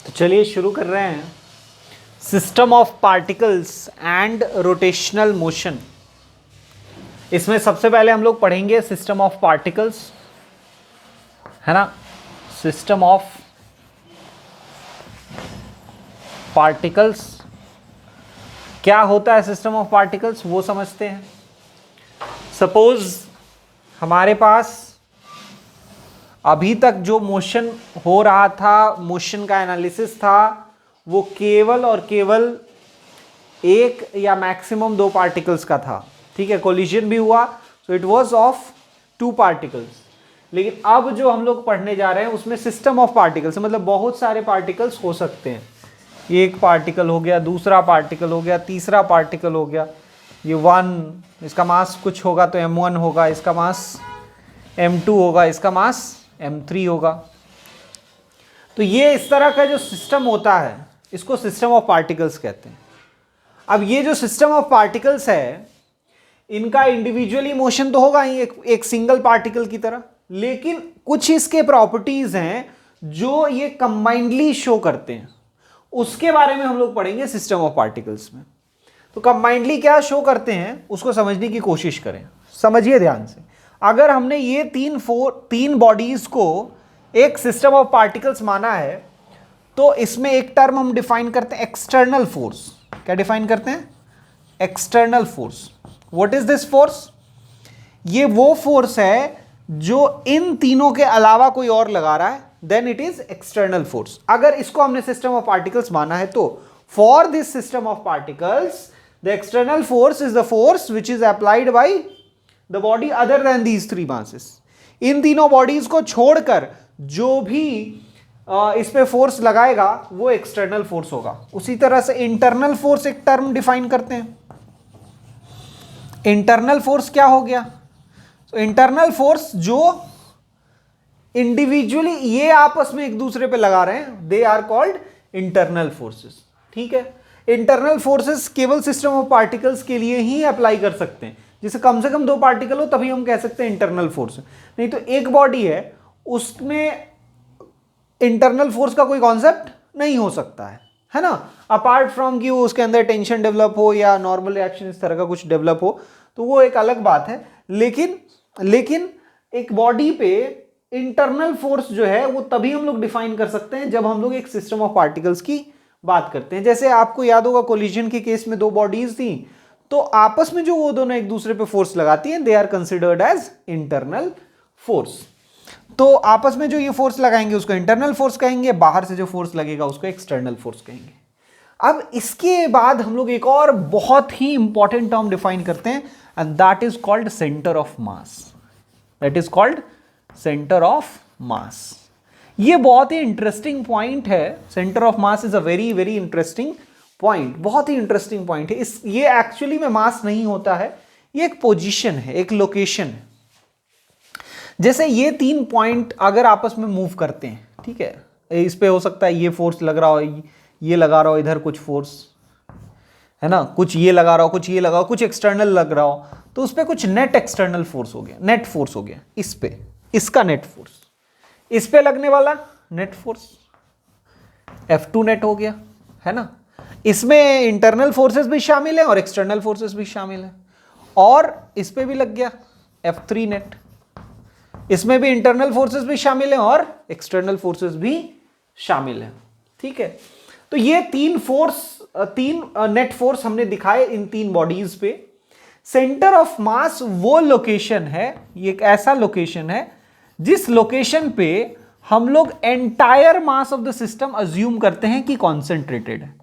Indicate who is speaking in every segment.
Speaker 1: तो चलिए शुरू कर रहे हैं। System of particles and rotational motion. इसमें सबसे पहले हम लोग पढ़ेंगे सिस्टम ऑफ पार्टिकल्स, है ना। सिस्टम ऑफ पार्टिकल्स क्या होता है, सिस्टम ऑफ पार्टिकल्स वो समझते हैं। सपोज हमारे पास अभी तक जो मोशन हो रहा था, मोशन का एनालिसिस था, वो केवल और केवल एक या मैक्सिमम दो पार्टिकल्स का था। ठीक है, कोलिजन भी हुआ, so it was of two particles. लेकिन अब जो हम लोग पढ़ने जा रहे हैं उसमें सिस्टम ऑफ पार्टिकल्स, मतलब बहुत सारे पार्टिकल्स हो सकते हैं। एक पार्टिकल हो गया, दूसरा पार्टिकल हो गया, तीसरा पार्टिकल हो गया, ये वन, इसका मास कुछ होगा तो m1 होगा, इसका मास m2 होगा, इसका मास m3 होगा। तो ये इस तरह का जो सिस्टम होता है इसको सिस्टम ऑफ पार्टिकल्स कहते हैं। अब ये जो सिस्टम ऑफ पार्टिकल्स है, इनका इंडिविजुअली मोशन तो होगा ही एक सिंगल पार्टिकल की तरह, लेकिन कुछ इसके प्रॉपर्टीज हैं जो ये कंबाइंडली शो करते हैं। उसके बारे में हम लोग पढ़ेंगे सिस्टम ऑफ पार्टिकल्स में। तो कंबाइंडली क्या शो करते हैं उसको समझने की कोशिश करें। समझिए ध्यान से, अगर हमने ये तीन बॉडीज को एक सिस्टम ऑफ पार्टिकल्स माना है तो इसमें एक टर्म हम डिफाइन करते हैं, एक्सटर्नल फोर्स। क्या डिफाइन करते हैं? External force. What is this force? ये वो फोर्स है जो इन तीनों के अलावा कोई और लगा रहा है, then it is external force. अगर इसको हमने सिस्टम ऑफ पार्टिकल्स माना है तो for this system of particles the external force is the force which is applied by the body other than these three masses. इन तीनों बॉडीज को छोड़कर जो भी इस पे फोर्स लगाएगा वो एक्सटर्नल फोर्स होगा। उसी तरह से इंटरनल फोर्स एक टर्म डिफाइन करते हैं। इंटरनल फोर्स क्या हो गया? तो इंटरनल फोर्स जो इंडिविजुअली ये आपस में एक दूसरे पे लगा रहे हैं, they are called internal forces. ठीक है, इंटरनल फोर्सेस केवल सिस्टम ऑफ पार्टिकल्स के लिए ही अप्लाई कर सकते हैं। जैसे कम से कम दो पार्टिकल हो तभी हम कह सकते हैं इंटरनल फोर्स। नहीं तो एक बॉडी है उसमें इंटरनल फोर्स का कोई कॉन्सेप्ट नहीं हो सकता है ना। अपार्ट फ्रॉम कि वो उसके अंदर टेंशन डेवलप हो या नॉर्मल रिएक्शन इस तरह का कुछ डेवलप हो तो वो एक अलग बात है। लेकिन एक बॉडी पे इंटरनल फोर्स जो है वो तभी हम लोग डिफाइन कर सकते हैं जब हम लोग एक सिस्टम ऑफ पार्टिकल्स की बात करते हैं। जैसे आपको याद होगा कोलिजन के केस में दो बॉडीज थी, तो आपस में जो वो दोनों एक दूसरे पे फोर्स लगाती हैं, they are considered as internal force. तो आपस में जो ये फोर्स लगाएंगे उसको इंटरनल फोर्स कहेंगे, बाहर से जो फोर्स लगेगा उसको एक्सटर्नल फोर्स कहेंगे। अब इसके बाद हम लोग एक और बहुत ही इंपॉर्टेंट टर्म डिफाइन करते हैं and that is called centre of mass. That is called centre of मास। ये बहुत ही इंटरेस्टिंग पॉइंट है। Centre of mass is a very very interesting point, बहुत ही इंटरेस्टिंग पॉइंट है। ये एक्चुअली में मास नहीं होता है, ये एक पोजीशन है, एक लोकेशन है। जैसे ये तीन पॉइंट अगर आपस में मूव करते हैं, ठीक है, इस पे हो सकता है ये फोर्स लग रहा हो, ये लगा रहा हो, इधर कुछ फोर्स है ना, कुछ ये लगा रहा हो, कुछ ये लगा हो, कुछ एक्सटर्नल लग रहा हो, तो उस पर कुछ नेट एक्सटर्नल फोर्स हो गया, नेट फोर्स हो गया। इस पे इसका नेट फोर्स, इस पे लगने वाला नेट फोर्स F2 नेट हो गया, है ना। इसमें इंटरनल फोर्सेस भी शामिल हैं और एक्सटर्नल फोर्सेस भी शामिल हैं। और इस पे भी लग गया F3 नेट, इसमें भी इंटरनल फोर्सेस भी शामिल हैं और एक्सटर्नल फोर्सेस भी शामिल हैं। ठीक है, तो ये तीन नेट फोर्स हमने दिखाए इन तीन बॉडीज पे। सेंटर ऑफ मास वो लोकेशन है, ये एक ऐसा लोकेशन है जिस लोकेशन पे हम लोग entire mass of the system assume करते हैं कि कॉन्सेंट्रेटेड है।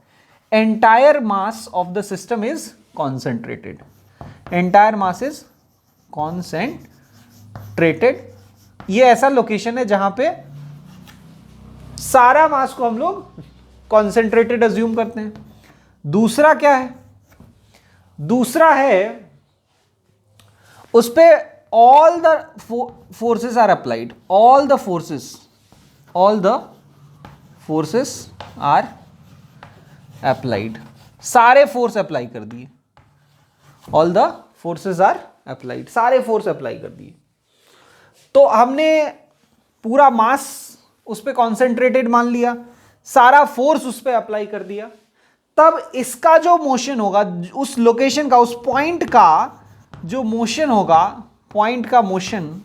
Speaker 1: Entire mass of the system is concentrated, entire mass is concentrated. ये ऐसा लोकेशन है जहां पे सारा मास को हम लोग कॉन्सेंट्रेटेड अज्यूम करते हैं। दूसरा क्या है? दूसरा है उस पे all the forces are applied, all the forces are applied, सारे फोर्स अप्लाई कर दिए। All the forces are applied, सारे फोर्स अप्लाई कर दिए। तो हमने पूरा मास उस पर कॉन्सेंट्रेटेड मान लिया, सारा फोर्स उस पर अप्लाई कर दिया, तब इसका जो मोशन होगा, उस लोकेशन का, उस पॉइंट का जो मोशन होगा, पॉइंट का मोशन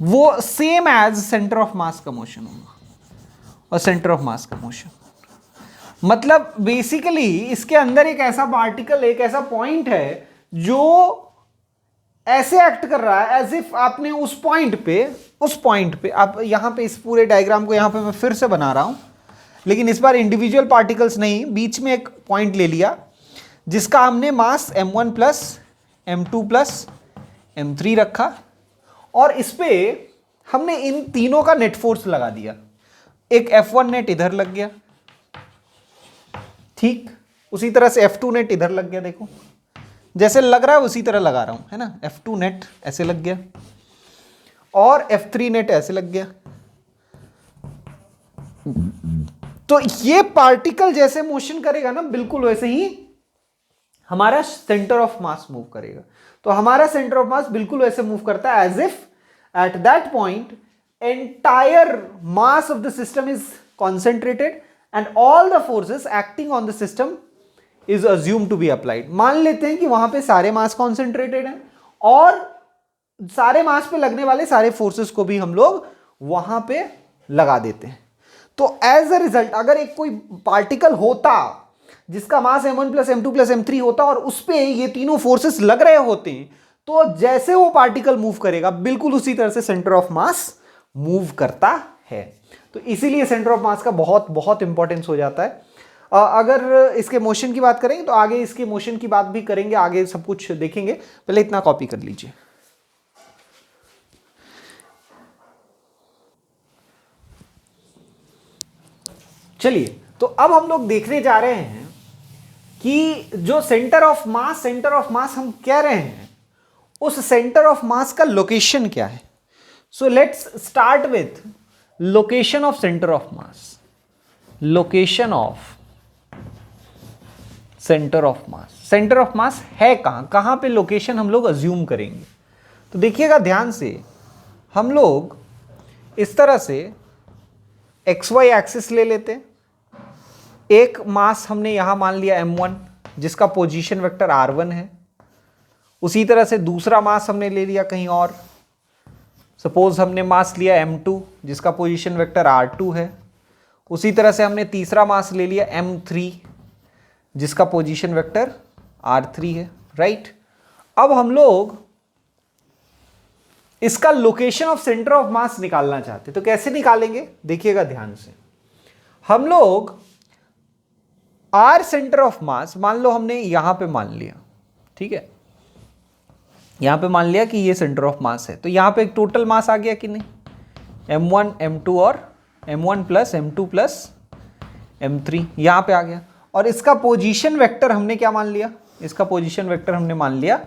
Speaker 1: वो same as centre of mass का मोशन होगा, और सेंटर ऑफ मास का मोशन मतलब बेसिकली इसके अंदर एक ऐसा पार्टिकल, एक ऐसा पॉइंट है जो ऐसे एक्ट कर रहा है एज इफ आपने उस पॉइंट पे आप यहां पे इस पूरे डायग्राम को यहां पे मैं फिर से बना रहा हूं, लेकिन इस बार इंडिविजुअल पार्टिकल्स नहीं, बीच में एक पॉइंट ले लिया जिसका हमने मास m1 plus m2 plus m3 रखा, और इस पे हमने इन तीनों का नेट फोर्स लगा दिया। एक F1 नेट इधर लग गया, ठीक, उसी तरह से F2 नेट इधर लग गया, देखो जैसे लग रहा है उसी तरह लगा रहा हूं, है ना। F2 नेट ऐसे लग गया और F3 नेट ऐसे लग गया। तो ये पार्टिकल जैसे मोशन करेगा ना, बिल्कुल वैसे ही हमारा सेंटर ऑफ मास मूव करेगा। तो हमारा सेंटर ऑफ मास बिल्कुल वैसे मूव करता है as if at that point entire mass of the system is concentrated and all the forces acting on the system is assume to be applied. मान लेते हैं कि वहां पे सारे मास कॉन्सेंट्रेटेड हैं और सारे मास पे लगने वाले सारे फोर्सेस को भी हम लोग वहां पे लगा देते हैं। तो एज अ रिजल्ट अगर एक कोई पार्टिकल होता जिसका मास m1 plus m2 plus m3 होता और उस पे ये तीनों फोर्सेस लग रहे होते हैं, तो जैसे वो पार्टिकल मूव करेगा बिल्कुल उसी तरह से सेंटर ऑफ मास मूव करता है। तो इसीलिए सेंटर ऑफ मास का बहुत बहुत इंपॉर्टेंस हो जाता है। अगर इसके मोशन की बात करेंगे तो आगे इसके मोशन की बात भी करेंगे, आगे सब कुछ देखेंगे, पहले इतना कॉपी कर लीजिए। चलिए, तो अब हम लोग देखने जा रहे हैं कि जो सेंटर ऑफ मास हम कह रहे हैं, उस सेंटर ऑफ मास का लोकेशन क्या है। So let's start with location of center of mass. Location of center of mass, centre of मास है कहां पे लोकेशन हम लोग अज्यूम करेंगे। तो देखिएगा ध्यान से, हम लोग इस तरह से XY एक्सिस ले लेते हैं। एक मास हमने यहां मान लिया m1 जिसका पोजीशन वेक्टर r1 है। उसी तरह से दूसरा मास हमने ले लिया कहीं और, सपोज हमने मास लिया m2 जिसका पोजीशन वेक्टर r2 है। उसी तरह से हमने तीसरा मास ले लिया m3 जिसका पोजीशन वेक्टर r3 है, राइट। अब हम लोग इसका लोकेशन ऑफ सेंटर ऑफ मास निकालना चाहते हैं, तो कैसे निकालेंगे देखिएगा ध्यान से। हम लोग आर सेंटर ऑफ मास मान लो हमने यहां पे मान लिया, ठीक है, यहां पे मान लिया कि ये सेंटर ऑफ मास है, तो यहां पे एक टोटल मास आ गया कि नहीं, m1 m2 और m1 plus m2 plus m3 यहां पे आ गया। और इसका पोजीशन वेक्टर हमने क्या मान लिया, इसका पोजीशन वेक्टर हमने मान लिया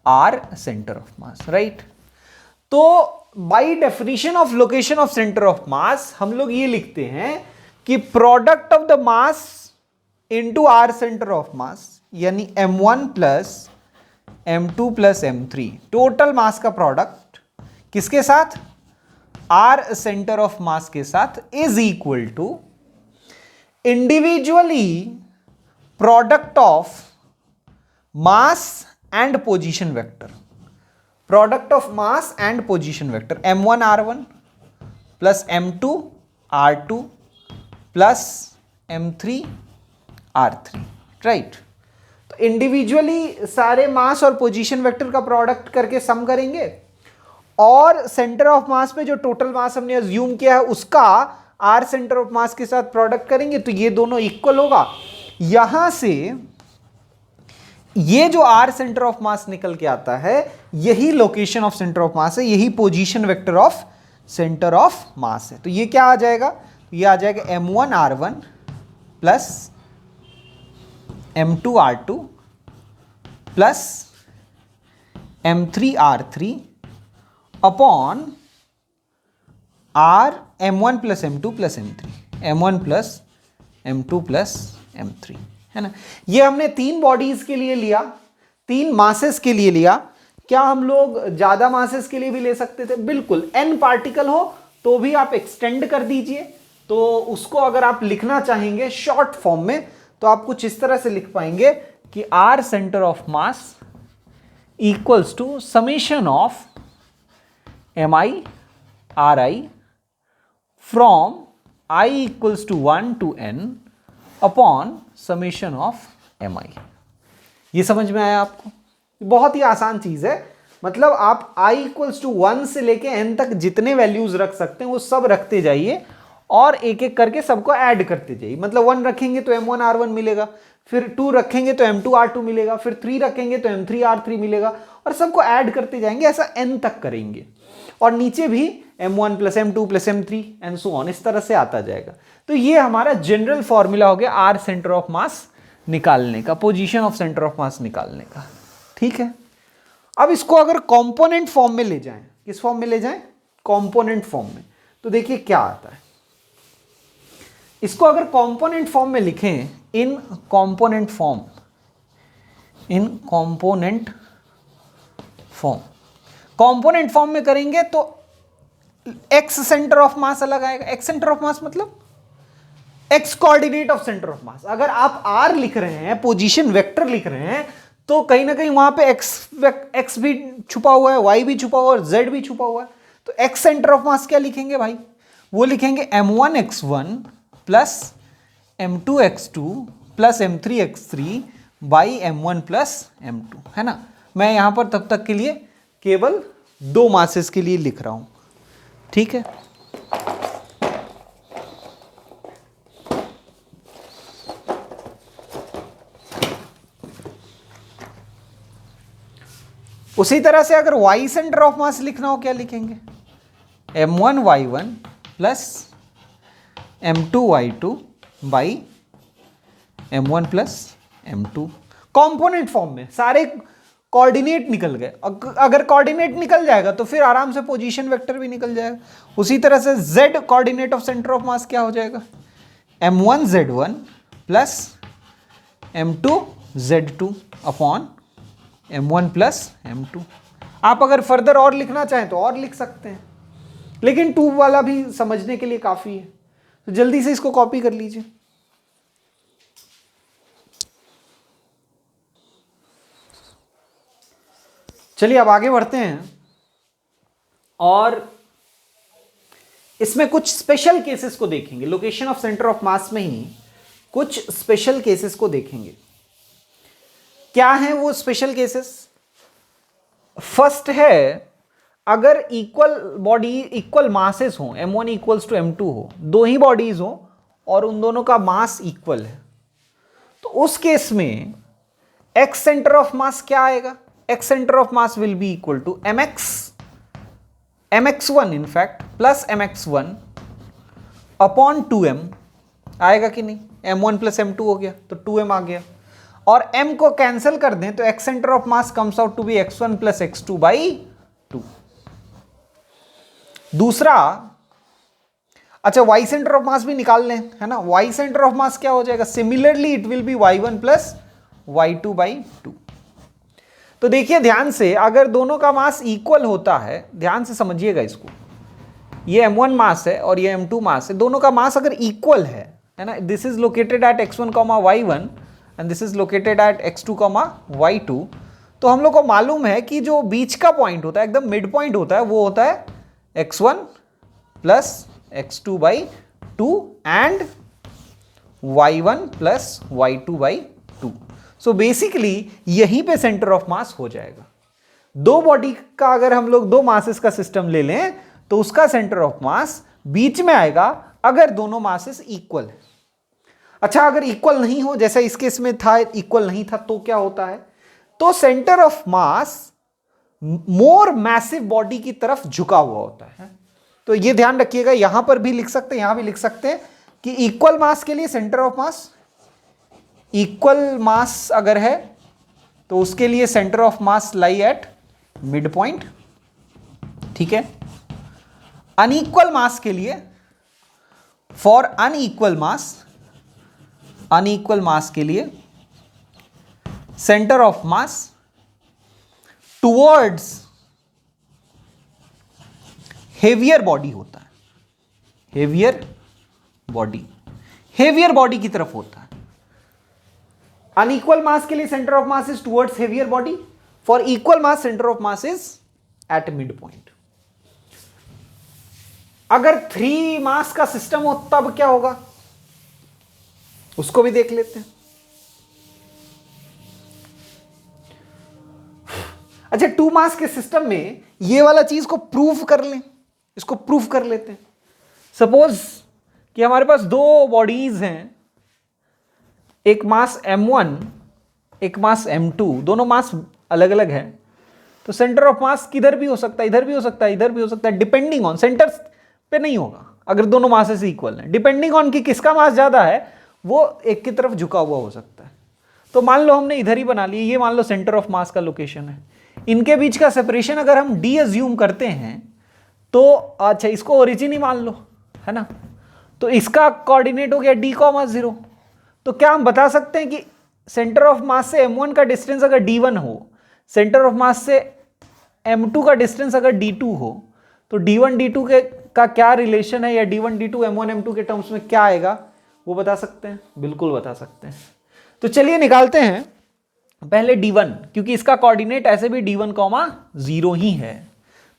Speaker 1: R center of mass, right. तो by definition of location of center of mass हम लोग ये लिखते हैं कि product of the mass into R center of mass, यानी m1 plus m2 plus m3 total mass का प्रोडक्ट किसके साथ, आर सेंटर ऑफ मास के साथ, is equal to individually product of mass and position vector, product of mass and position vector m1 r1 plus m2 r2 plus m3 r3, right. तो individually सारे mass और position vector का product करके सम करेंगे और centre of मास पे जो total mass हमने अज्यूम किया है उसका आर सेंटर ऑफ मास के साथ प्रोडक्ट करेंगे, तो ये दोनों इक्वल होगा। यहां से ये जो आर सेंटर ऑफ मास निकल के आता है यही लोकेशन ऑफ सेंटर ऑफ मास है, यही position vector of center of मास है। तो ये क्या आ जाएगा, ये आ जाएगा m1 r1 plus m2 r2 plus m3 r3 upon r m1 plus m2 plus m3, m1 plus m2 plus m3, है ना। ये हमने तीन बॉडीज के लिए लिया, तीन मासेस के लिए लिया। क्या हम लोग ज्यादा मासेस के लिए भी ले सकते थे, बिल्कुल। n पार्टिकल हो तो भी आप एक्सटेंड कर दीजिए, तो उसको अगर आप लिखना चाहेंगे शॉर्ट फॉर्म में तो आप कुछ इस तरह से लिख पाएंगे कि R center of mass equals to summation of M I R I from I equals to 1 to n upon summation of M I. ये समझ में आया आपको? बहुत ही आसान चीज है। मतलब आप i इक्वल्स टू 1 से लेके n तक जितने वैल्यूज रख सकते हैं वो सब रखते जाइए और एक एक करके सबको ऐड करते जाइए। मतलब 1 रखेंगे तो m1r1 मिलेगा, फिर 2 रखेंगे तो m2r2 मिलेगा, फिर 3 रखेंगे तो m3r3 मिलेगा और सबको ऐड करते जाएंगे, ऐसा n तक करेंगे। और नीचे भी m1 plus m2 plus m3 and so on, इस तरह से आता जाएगा। तो ये हमारा जनरल फॉर्मूला हो गया आर सेंटर ऑफ मास निकालने का, पोजीशन ऑफ सेंटर ऑफ मास निकालने का। ठीक है, अब इसको अगर कंपोनेंट फॉर्म में ले जाएं, किस फॉर्म में ले जाएं? कंपोनेंट फॉर्म में, तो देखिए क्या आता है। इसको अगर कंपोनेंट फॉर्म में लिखें, इन कंपोनेंट फॉर्म, इन कंपोनेंट फॉर्म, कंपोनेंट फॉर्म में करेंगे तो एक्स सेंटर ऑफ मास अलग आएगा। एक्स सेंटर ऑफ मास मतलब x coordinate of center of मास। अगर आप आर लिख रहे हैं, पोजीशन वेक्टर लिख रहे हैं, तो कहीं ना कहीं वहां पे एक्स भी छुपा हुआ है, वाई भी छुपा हुआ है और जेड भी छुपा हुआ है। तो एक्स सेंटर ऑफ मास क्या लिखेंगे भाई? वो लिखेंगे m1x1 plus m2x2 plus m3x3 by m1 plus m2, है ना। मैं यहां पर तब तक के लिए केवल 2 मासेस के लिए लिख रहा हूं, ठीक है। उसी तरह से अगर y सेंटर ऑफ मास लिखना हो, क्या लिखेंगे? m1y1 plus m2y2 by m1 plus m2। Component form में सारे कोऑर्डिनेट निकल गए। अगर कोऑर्डिनेट निकल जाएगा तो फिर आराम से पोजीशन वेक्टर भी निकल जाएगा। उसी तरह से z coordinate of center of mass क्या हो जाएगा? m1z1 plus m2z2 upon m1 plus m2। आप अगर फर्दर और लिखना चाहें तो और लिख सकते हैं, लेकिन 2 वाला भी समझने के लिए काफी है। तो जल्दी से इसको कॉपी कर लीजिए। चलिए अब आगे बढ़ते हैं और इसमें कुछ स्पेशल केसेस को देखेंगे। लोकेशन ऑफ सेंटर ऑफ मास में ही कुछ स्पेशल केसेस को देखेंगे। क्या है वो स्पेशल केसेस? फर्स्ट है, अगर इक्वल बॉडी, इक्वल मासेस हो, m1 इक्वल्स टू m2 हो, 2 ही बॉडीज हो और उन दोनों का मास इक्वल है, तो उस केस में x सेंटर ऑफ मास क्या आएगा? x centre of mass will be equal to mx1 in fact plus mx1 upon 2m। आएगा कि नहीं? m1 प्लस m2 हो गया तो 2m आ गया, और m को कैंसिल कर दें तो x centre of mass comes out to be x1 plus x2 by 2। दूसरा, अच्छा y सेंटर ऑफ मास भी निकाल लें, है ना। y सेंटर ऑफ मास क्या हो जाएगा? Similarly it will be y1 plus y2 by 2। तो देखिए ध्यान से, अगर दोनों का मास इक्वल होता है, ध्यान से समझिएगा इसको, ये m1 मास है और ये m2 मास है, दोनों का मास अगर इक्वल है ना, this is located at x1, y1 and this is located at x2, y2, तो हम लोग को मालूम है कि जो बीच का पॉइंट होता है, एकदम मिड पॉइंट होता है, वो होता है x1 plus x2 by 2 and y1 plus y2 by 2। So basically यहीं पे सेंटर ऑफ मास हो जाएगा। 2 बॉडी का अगर हम लोग 2 मासेस का सिस्टम ले लें तो उसका सेंटर ऑफ मास बीच में आएगा अगर दोनों मासेस इक्वल है। अच्छा, अगर इक्वल नहीं हो, जैसा इस केस में था, इक्वल नहीं था, तो क्या होता है? तो centre of mass more massive body की तरफ झुका हुआ होता है। तो ये ध्यान रखिएगा, यहां पर भी लिख सकते हैं, यहां भी लिख सकते हैं कि इक्वल मास के लिए सेंटर ऑफ मास, इक्वल मास अगर है तो उसके लिए centre of mass lie at mid point, ठीक है। अनइक्वल मास के लिए, फॉर अनइक्वल मास के लिए centre of mass towards heavier body होता है, हेवियर बॉडी, हेवियर बॉडी की तरफ होता है। अनइक्वल मास के लिए centre of mass is towards heavier body, for equal mass centre of mass is at mid point. अगर 3 मास का सिस्टम हो तब क्या होगा, उसको भी देख लेते हैं। अच्छा, 2 मास के सिस्टम में ये वाला चीज को प्रूव कर लें, इसको प्रूव कर लेते हैं। सपोज कि हमारे पास 2 बॉडीज हैं, एक मास m1 एक मास m2, दोनों मास अलग अलग है, तो सेंटर ऑफ मास किधर भी हो सकता है, इधर भी हो सकता है, इधर भी हो सकता है, डिपेंडिंग ऑन, सेंटर पे नहीं होगा अगर दोनों मासेस इक्वल हैं, डिपेंडिंग ऑन कि किसका मास ज्यादा है वो एक की तरफ झुका हुआ हो सकता है। तो मान लो हमने इधर ही बना लिया, ये मान लो सेंटर ऑफ मास का लोकेशन है, इनके बीच का सेपरेशन अगर हम d अज्यूम करते हैं तो अच्छा इसको ओरिजिन ही मान लो, है ना, तो इसका कोऑर्डिनेट हो गया d,0। तो क्या हम बता सकते हैं कि सेंटर ऑफ मास से m1 का डिस्टेंस अगर d1 हो, सेंटर ऑफ मास से m2 का डिस्टेंस अगर d2 हो, तो d1 d2 का क्या रिलेशन है, या d1 d2 m1 m2 के टर्म्स में क्या आएगा वो बता सकते हैं, बिल्कुल बता सकते हैं। तो चलिए निकालते हैं पहले d1, क्योंकि इसका कोऑर्डिनेट ऐसे भी d1, 0 ही है।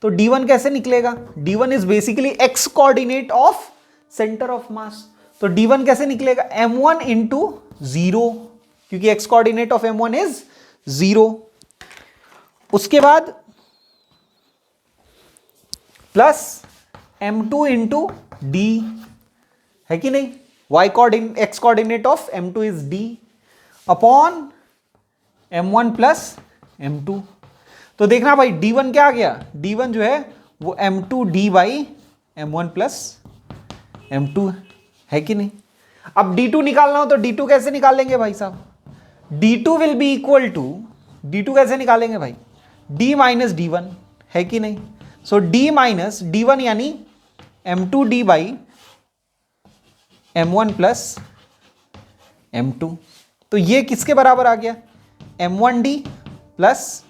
Speaker 1: तो d1 कैसे निकलेगा, d1 is basically x coordinate of center of मास। तो d1 कैसे निकलेगा, m1 इंटू 0, क्योंकि x coordinate of m1 is 0। उसके बाद प्लस m2 इंटू d, है कि नहीं, y coordinate, x coordinate of m2 is d upon m1 plus m2। तो देखना भाई d1 क्या आ गया, d1 जो है वो m2 d by m1 plus m2 है कि नहीं। अब d2 निकालना हो तो d2 कैसे निकालेंगे भाई साहब, d2 will be equal to, d2 कैसे निकालेंगे भाई, d माइनस d1, है कि नहीं। सो d माइनस d1 यानी m2 d by m1 plus m2। तो ये किसके बराबर आ गया, m1d plus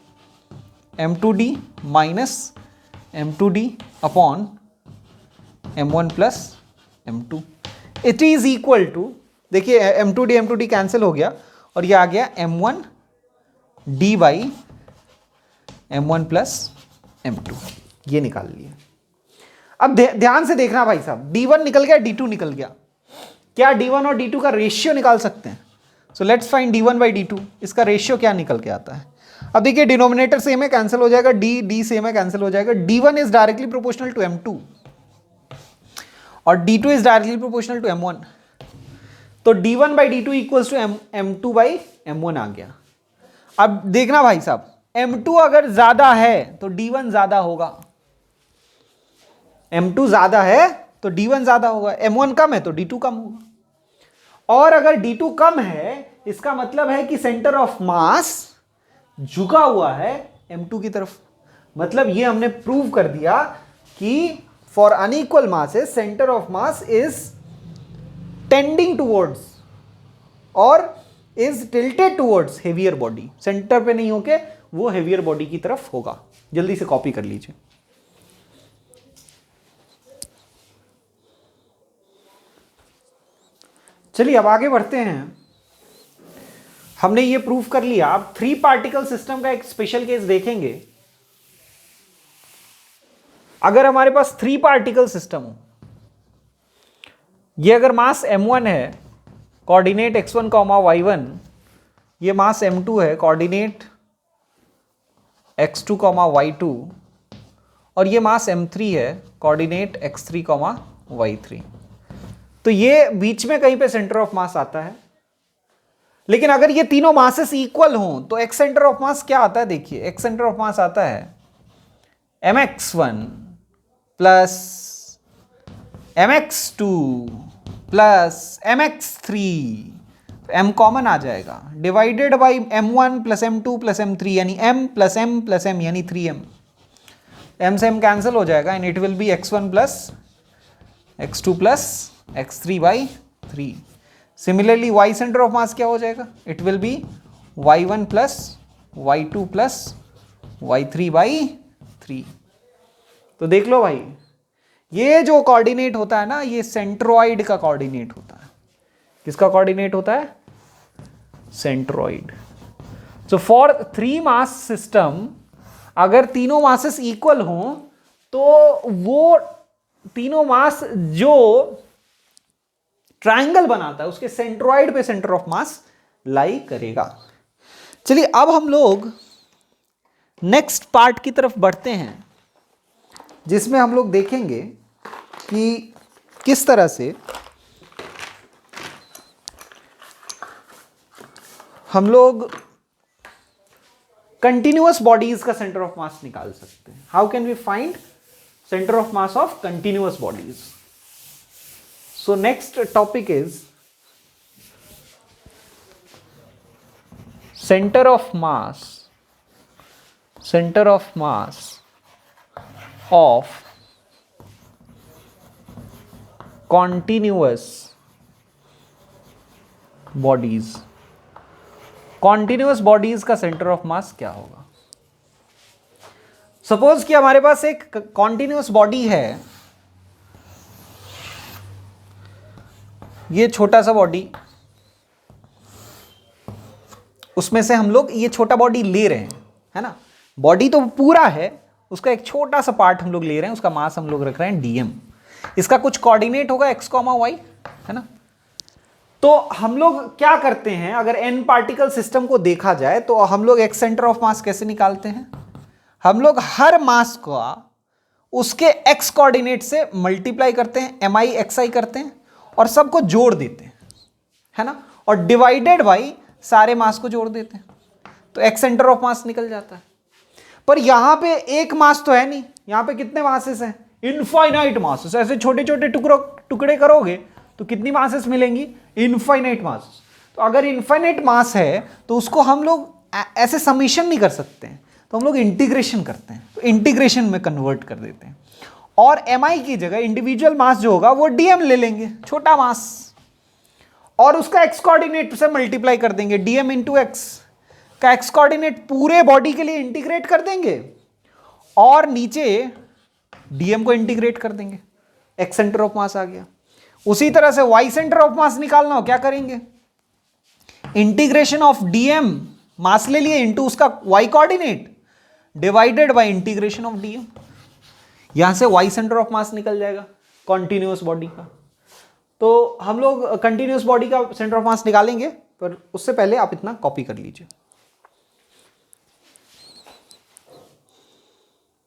Speaker 1: m2d minus m2d upon m1 plus m2। It is equal to, देखिए m2d कैंसिल हो गया और ये आ गया m1d by m1 plus m2, ये निकाल लिया। अब ध्यान से देखना भाई साहब, d1 निकल गया, d2 निकल गया, क्या d1 और d2 का रेशियो निकाल सकते हैं। So let's find d1 by d2, इसका रेशियो क्या निकल के आता है। अब देखिए डिनोमिनेटर सेम है, कैंसिल हो जाएगा, d सेम है, कैंसिल हो जाएगा, d1 is directly proportional to m2 और d2 is directly proportional to m1। तो d1 by d2 equals to m2 by m1 आ गया। अब देखना भाई साहब, m2 अगर ज्यादा है तो d1 ज्यादा होगा, m2 ज्यादा है तो d1 ज्यादा होगा, m1 कम है तो d2 कम होगा। और अगर d2 कम है इसका मतलब है कि सेंटर ऑफ मास झुका हुआ है m2 की तरफ। मतलब ये हमने प्रूव कर दिया कि for unequal masses center of mass is tending towards और is tilted towards heavier body, center पे नहीं होके वो हेवियर बॉडी की तरफ होगा। जल्दी से कॉपी कर लीजिए। चलिए अब आगे बढ़ते हैं। हमने ये प्रूव कर लिया। अब 3 पार्टिकल सिस्टम का एक स्पेशल केस देखेंगे। अगर हमारे पास 3 पार्टिकल सिस्टम हो, ये अगर मास m1 है, कोऑर्डिनेट x1, y1, ये मास m2 है, कोऑर्डिनेट x2, y2, और ये मास m3 है, कोऑर्डिनेट x3, y3। तो ये बीच में कहीं पे सेंटर ऑफ मास आता है। लेकिन अगर ये तीनों मासेस इक्वल हों तो एक्स सेंटर ऑफ मास क्या आता है, देखिए एक्स सेंटर ऑफ मास आता है mx1 plus mx2 plus mx3, m common आ जाएगा, divided by m1 plus m2 plus m3 यानी m plus m plus m यानी 3m। m से m कैंसिल हो जाएगा and it will be x1 plus x2 plus x3 by 3। Similarly y centre of mass क्या हो जाएगा, it will be y1 plus y2 plus y3 by 3। तो देख लो भाई, ये जो कोऑर्डिनेट होता है ना, ये सेंट्रोइड का कोऑर्डिनेट होता है। किसका कोऑर्डिनेट होता है? Centroid. So for 3 mass system, अगर तीनों मासेस इक्वल हों तो वो तीनों मास जो ट्रायंगल बनाता है उसके सेंट्रोइड पे सेंटर ऑफ मास लाई करेगा। चलिए अब हम लोग नेक्स्ट पार्ट की तरफ बढ़ते हैं, जिसमें हम लोग देखेंगे कि किस तरह से हम लोग कंटिन्यूअस बॉडीज का सेंटर ऑफ मास निकाल सकते हैं। How can we find centre of mass of continuous bodies? So next topic is centre of mass of continuous bodies. Continuous bodies का सेंटर ऑफ मास क्या होगा? सपोज कि हमारे पास एक कॉन्टिन्यूअस बॉडी है, ये छोटा सा बॉडी, उसमें से हम लोग ये छोटा बॉडी ले रहे हैं, है ना। बॉडी तो पूरा है, उसका एक छोटा सा पार्ट हम लोग ले रहे हैं, उसका मास हम लोग रख रहे हैं dm। इसका कुछ कोऑर्डिनेट होगा x, y, है ना। तो हम लोग क्या करते हैं, अगर n पार्टिकल सिस्टम को देखा जाए तो हम लोग x सेंटर ऑफ मास कैसे निकालते हैं? हम लोग हर मास को उसके x कोऑर्डिनेट से मल्टीप्लाई करते हैं, mi xi करते हैं और सबको जोड़ देते हैं, है ना, और डिवाइडेड बाई सारे मास को जोड़ देते हैं, तो x सेंटर ऑफ मास निकल जाता है। पर यहां पे एक मास तो है नहीं, यहां पे कितने मासेस हैं? Infinite masses. ऐसे छोटे छोटे टुकड़े करोगे तो कितनी मासेस मिलेंगी? Infinite masses. तो अगर इनफाइनाइट मास है तो उसको हम लोग ऐसे समीशन नहीं कर सकते हैं, तो हम लोग इंटीग्रेशन करते हैं, तो इंटीग्रेशन में कन्वर्ट कर देते हैं और mi की जगह इंडिविजुअल मास जो होगा वो dm ले लेंगे, छोटा मास, और उसका x कोऑर्डिनेट से मल्टीप्लाई कर देंगे, dm इंटू एक्स का x कोऑर्डिनेट पूरे बॉडी के लिए इंटीग्रेट कर देंगे और नीचे dm को इंटीग्रेट कर देंगे, x सेंटर ऑफ मास आ गया। उसी तरह से y सेंटर ऑफ मास निकालना हो, क्या करेंगे? इंटीग्रेशन ऑफ dm, मास ले लिए, इंटू उसका y coordinate divided by integration of dm। यहां से y सेंटर ऑफ मास निकल जाएगा कॉन्टिन्यूअस बॉडी का। तो हम लोग कंटिन्यूअस बॉडी का सेंटर ऑफ मास निकालेंगे, पर उससे पहले आप इतना कॉपी कर लीजिए।